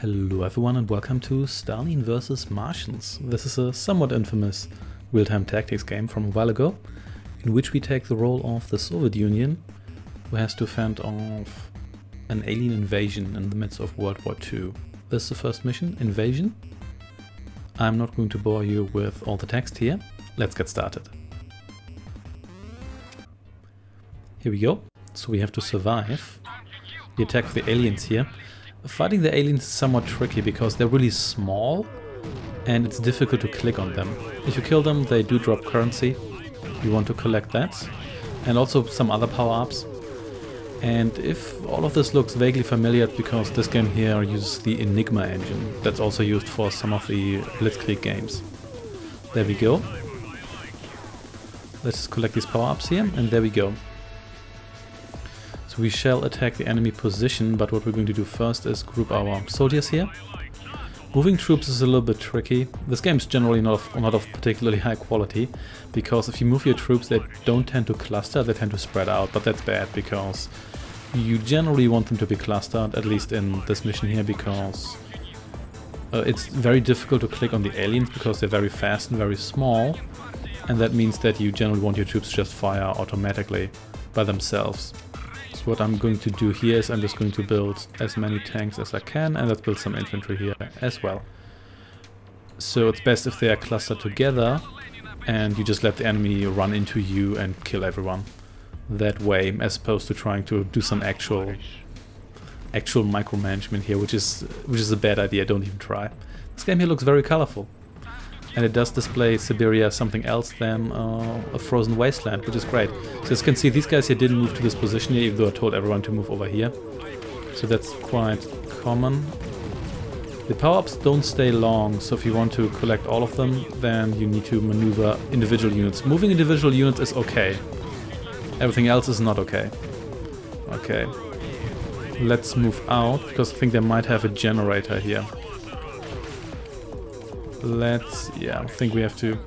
Hello everyone and welcome to Stalin vs Martians. This is a somewhat infamous real-time tactics game from a while ago, in which we take the role of the Soviet Union, who has to fend off an alien invasion in the midst of World War II. This is the first mission, Invasion. I'm not going to bore you with all the text here. Let's get started. Here we go. So we have to survive the attack of the aliens here. Fighting the aliens is somewhat tricky because they're really small and it's difficult to click on them. If you kill them, they do drop currency. You want to collect that. And also some other power-ups. And if all of this looks vaguely familiar, it's because this game here uses the Enigma engine. That's also used for some of the Blitzkrieg games. There we go. Let's just collect these power-ups here, and there we go. So we shall attack the enemy position, but what we're going to do first is group our soldiers here. Moving troops is a little bit tricky. This game is generally not of particularly high quality, because if you move your troops, they don't tend to cluster, they tend to spread out, but that's bad because you generally want them to be clustered, at least in this mission here, because it's very difficult to click on the aliens because they're very fast and very small, and that means that you generally want your troops to just fire automatically by themselves. So what I'm going to do here is I'm just going to build as many tanks as I can, and let's build some infantry here as well. So it's best if they are clustered together and you just let the enemy run into you and kill everyone that way, as opposed to trying to do some actual micromanagement here, which is a bad idea. Don't even try. This game here looks very colorful. And it does display Siberia as something else than a frozen wasteland, which is great. So as you can see, these guys here didn't move to this position here, even though I told everyone to move over here. So that's quite common. The power-ups don't stay long, so if you want to collect all of them, then you need to maneuver individual units. Moving individual units is okay. Everything else is not okay. Okay. Let's move out, because I think they might have a generator here. I think we have to.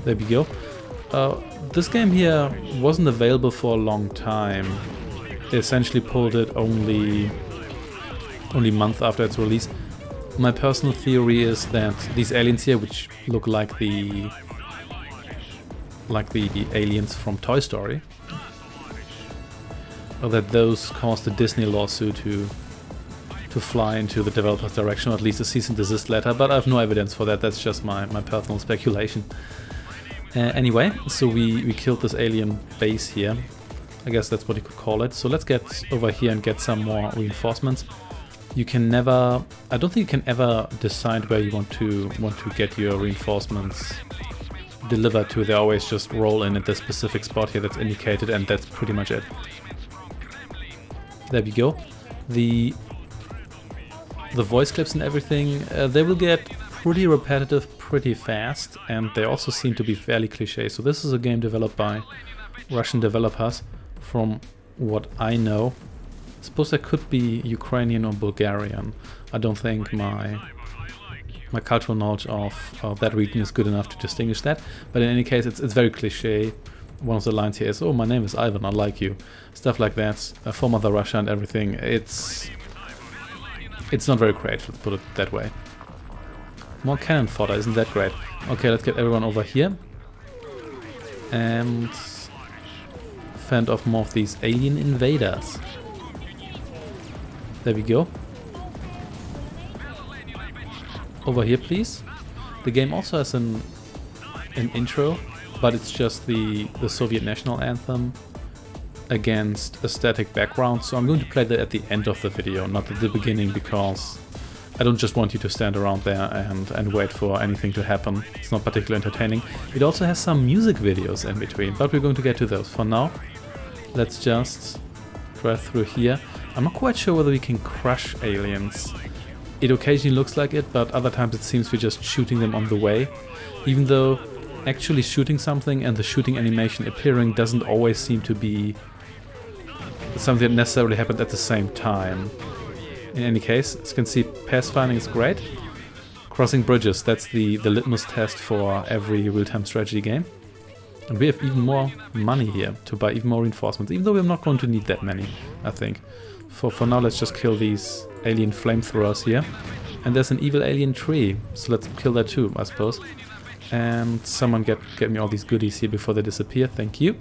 There we go. This game here wasn't available for a long time. They essentially pulled it only a month after its release. My personal theory is that these aliens here, which look like the aliens from Toy Story, or that those caused the Disney lawsuit to fly into the developer's direction, or at least a cease and desist letter, but I have no evidence for that. That's just my personal speculation. Anyway, so we killed this alien base here. I guess that's what you could call it. So let's get over here and get some more reinforcements. You can never, I don't think you can ever decide where you want to get your reinforcements delivered to. They always just roll in at the specific spot here that's indicated, and that's pretty much it. There we go. The voice clips and everything, they will get pretty repetitive pretty fast, and they also seem to be fairly cliché. So this is a game developed by Russian developers, from what I know. I suppose that could be Ukrainian or Bulgarian. I don't think my cultural knowledge of that region is good enough to distinguish that, but in any case it's very cliché. One of the lines here is, "Oh, my name is Ivan, I like you." Stuff like that, for Mother Russia and everything. It's not very great, let's put it that way. More cannon fodder, isn't that great? Okay, let's get everyone over here. And fend off more of these alien invaders. There we go. Over here, please. The game also has an intro, but it's just the Soviet national anthem against a static background, so I'm going to play that at the end of the video, not at the beginning, because I don't just want you to stand around there and wait for anything to happen. It's not particularly entertaining. It also has some music videos in between, but we're going to get to those. For now, let's just drive through here. I'm not quite sure whether we can crush aliens. It occasionally looks like it, but other times it seems we're just shooting them on the way, even though actually shooting something and the shooting animation appearing doesn't always seem to be something that necessarily happened at the same time. In any case, as you can see, pathfinding is great. Crossing bridges, that's the litmus test for every real-time strategy game. And we have even more money here to buy even more reinforcements, even though we're not going to need that many, I think. For now, let's just kill these alien flamethrowers here. And there's an evil alien tree, so let's kill that too, I suppose. And someone get me all these goodies here before they disappear, thank you.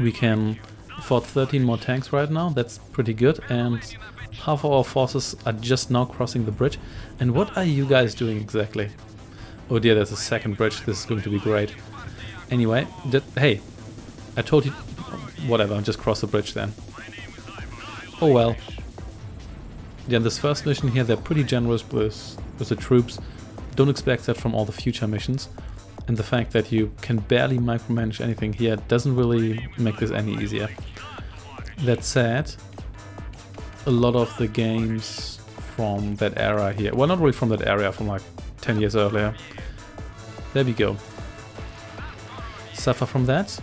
We can afford 13 more tanks right now, that's pretty good. And half of our forces are just now crossing the bridge. And what are you guys doing exactly? Oh dear, there's a second bridge, this is going to be great. Anyway, hey, I told you, whatever, just cross the bridge then. Oh well. Yeah, in this first mission here, they're pretty generous with the troops. Don't expect that from all the future missions. And the fact that you can barely micromanage anything here doesn't really make this any easier. That said, a lot of the games from that era here, well, not really from that area, from like 10 years earlier. There we go. Suffer from that.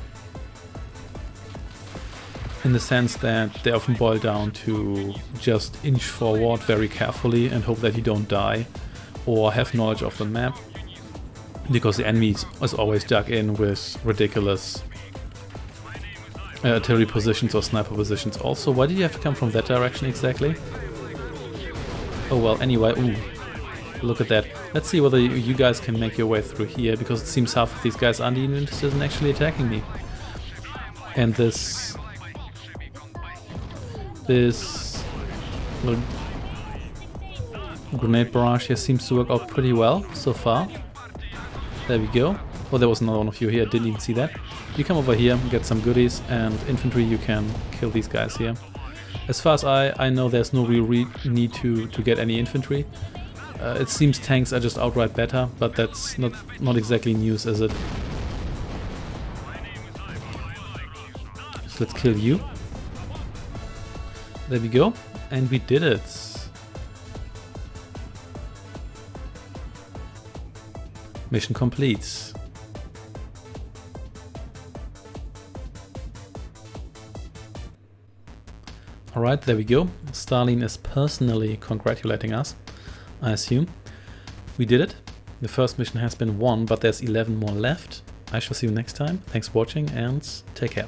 In the sense that they often boil down to just inch forward very carefully and hope that you don't die, or have knowledge of the map, because the enemy is always dug in with ridiculous artillery positions or sniper positions. Also, why did you have to come from that direction exactly? Oh well, anyway, ooh, look at that. Let's see whether you guys can make your way through here, because it seems half of these guys aren't even interested in actually attacking me. And this little grenade barrage here seems to work out pretty well so far. There we go. Oh, there was another one of you here, didn't even see that. You come over here, get some goodies, and infantry, you can kill these guys here. As far as I know, there's no real need to get any infantry. It seems tanks are just outright better, but that's not exactly news, is it? So let's kill you. There we go, and we did it. Mission complete. Alright, there we go. Stalin is personally congratulating us, I assume. We did it. The first mission has been won, but there's 11 more left. I shall see you next time. Thanks for watching and take care.